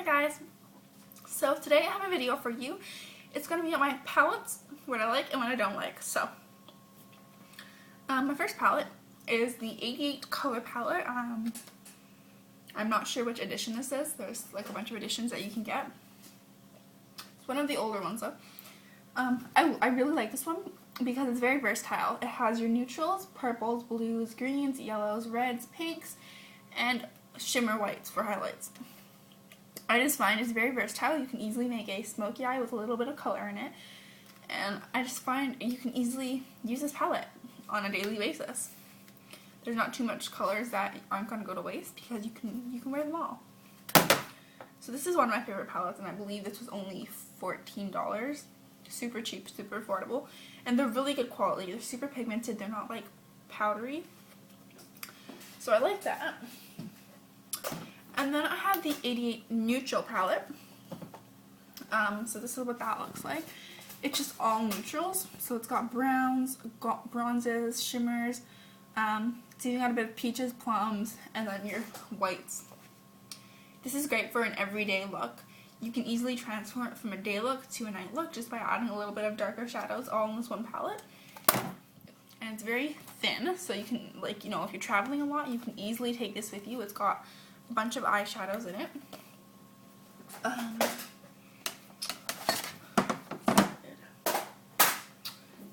guys, so today I have a video for you. It's going to be on my palettes, what I like and what I don't like. So, my first palette is the 88 color palette. I'm not sure which edition this is. There's like a bunch of editions that you can get. It's one of the older ones though. I really like this one because it's very versatile. It has your neutrals, purples, blues, greens, yellows, reds, pinks, and shimmer whites for highlights. I just find it's very versatile. You can easily make a smoky eye with a little bit of color in it, and I just find you can easily use this palette on a daily basis. There's not too much colors that aren't going to go to waste because you can wear them all. So this is one of my favorite palettes, and I believe this was only $14. Super cheap, super affordable, and they're really good quality. They're super pigmented. They're not like powdery, so I like that. And then I have the 88 neutral palette. So this is what that looks like. It's just all neutrals. So it's got browns, bronzes, shimmers. So you got a bit of peaches, plums, and then your whites. This is great for an everyday look. You can easily transform it from a day look to a night look just by adding a little bit of darker shadows all in this one palette. And it's very thin, so you can, like, you know, if you're traveling a lot, you can easily take this with you. It's got a bunch of eyeshadows in it.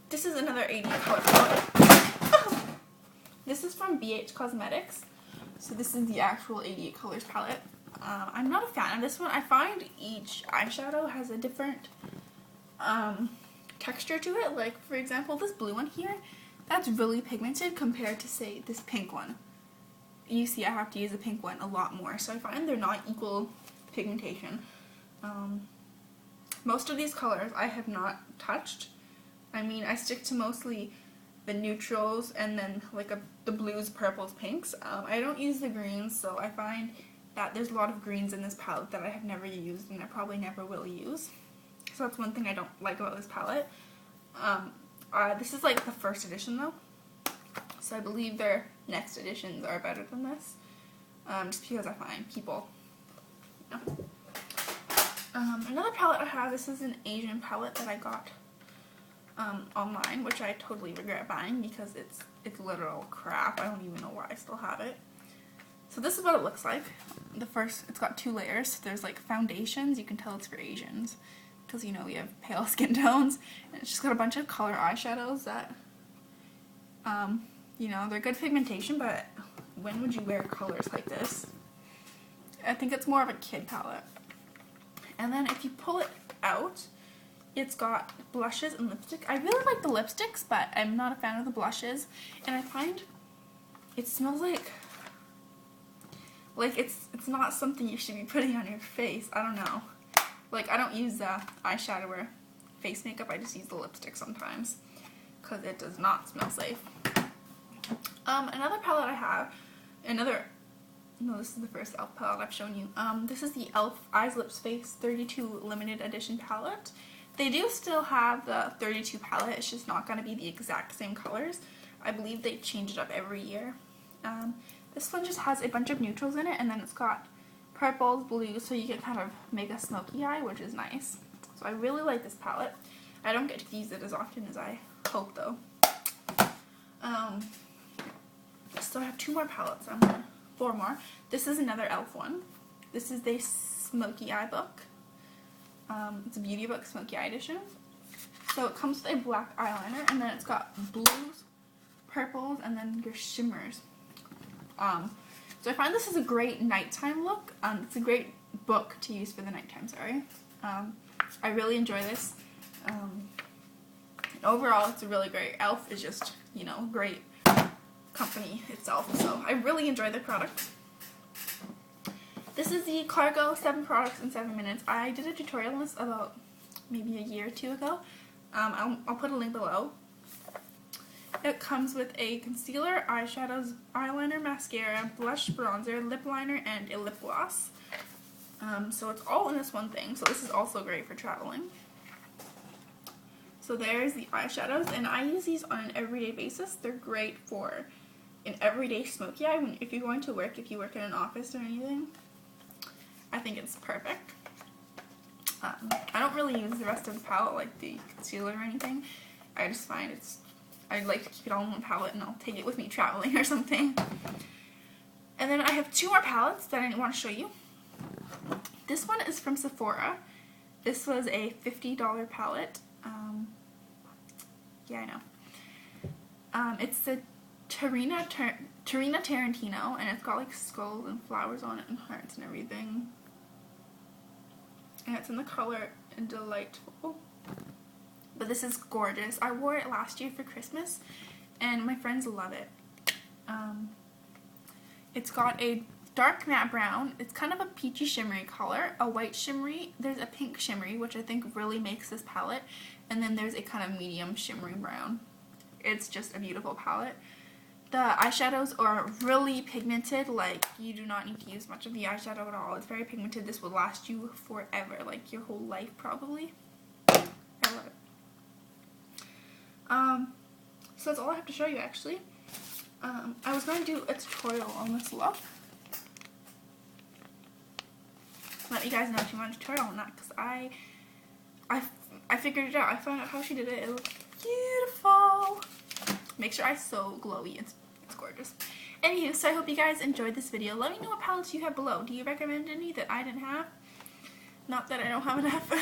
This is another 80 color palette. This is from BH Cosmetics. So this is the actual 88 colors palette. I'm not a fan of this one. I find each eyeshadow has a different texture to it. Like, for example, this blue one here, that's really pigmented compared to, say, this pink one. You see I have to use the pink one a lot more, so I find they're not equal pigmentation. Most of these colors I have not touched. I mean, I stick to mostly the neutrals and then like the blues, purples, pinks. I don't use the greens, so I find that there's a lot of greens in this palette that I have never used and I probably never will use. So that's one thing I don't like about this palette. This is like the first edition though. So I believe their next editions are better than this, just because I find people, you know. Another palette I have, this is an Asian palette that I got online, which I totally regret buying because it's literal crap. I don't even know why I still have it. So this is what it looks like. It's got two layers. There's like foundations, you can tell it's for Asians because, you know, we have pale skin tones, and it's just got a bunch of color eyeshadows that you know, they're good pigmentation, but when would you wear colors like this? I think it's more of a kid palette. And then if you pull it out, it's got blushes and lipstick. I really like the lipsticks, but I'm not a fan of the blushes. And I find it smells like it's not something you should be putting on your face. I don't know. Like, I don't use eyeshadow or face makeup. I just use the lipstick sometimes because it does not smell safe. Another palette I have, no, this is the first e.l.f. palette I've shown you. This is the e.l.f. Eyes, Lips, Face 32 limited edition palette. They do still have the 32 palette, it's just not going to be the exact same colors. I believe they change it up every year. This one just has a bunch of neutrals in it, and then it's got purples, blues, so you can kind of make a smoky eye, which is nice. So I really like this palette. I don't get to use it as often as I hope though. So I have two more palettes, four more. This is another e.l.f. one. This is the Smoky Eye book. It's a beauty book, Smoky Eye edition. So it comes with a black eyeliner, and then it's got blues, purples, and then your shimmers. So I find this is a great nighttime look. It's a great book to use for the nighttime, sorry. I really enjoy this. Overall, it's a really great. e.l.f. is just, you know, great company itself, so I really enjoy their product. This is the Cargo 7 products in 7 minutes. I did a tutorial on this about maybe a year or two ago. I'll put a link below. It comes with a concealer, eyeshadows, eyeliner, mascara, blush, bronzer, lip liner, and a lip gloss. So it's all in this one thing, so this is also great for traveling. So there's the eyeshadows, and I use these on an everyday basis. They're great for an everyday smoky eye if you're going to work, if you work in an office or anything. I think it's perfect. I don't really use the rest of the palette, like the concealer or anything. I just find I like to keep it all in one palette, and I'll take it with me traveling or something. And then I have 2 more palettes that I want to show you. This one is from Sephora. This was a $50 palette. Yeah, I know. It's the Tarina Tarantino, and it's got like skulls and flowers on it and hearts and everything. And it's in the color Delightful. But this is gorgeous. I wore it last year for Christmas, and my friends love it. It's got a dark matte brown. It's kind of a peachy shimmery color, a white shimmery. There's a pink shimmery, which I think really makes this palette. And then there's a kind of medium shimmery brown. It's just a beautiful palette. The eyeshadows are really pigmented. Like, you do not need to use much of the eyeshadow at all. It's very pigmented. This will last you forever, like your whole life probably. I love it. So that's all I have to show you, actually. I was going to do a tutorial on this look. Let you guys know if you want a tutorial on that, because I figured it out. I found out how she did it. It looks beautiful. Make sure it's so glowy. It's gorgeous. Anywho, so I hope you guys enjoyed this video. Let me know what palettes you have below. Do you recommend any that I didn't have? Not that I don't have enough.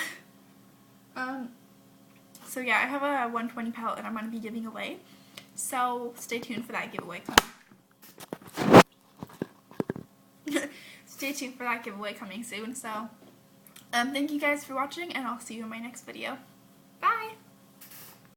So yeah, I have a 120 palette that I'm going to be giving away. So stay tuned for that giveaway coming. Stay tuned for that giveaway coming soon. So thank you guys for watching, and I'll see you in my next video. Bye!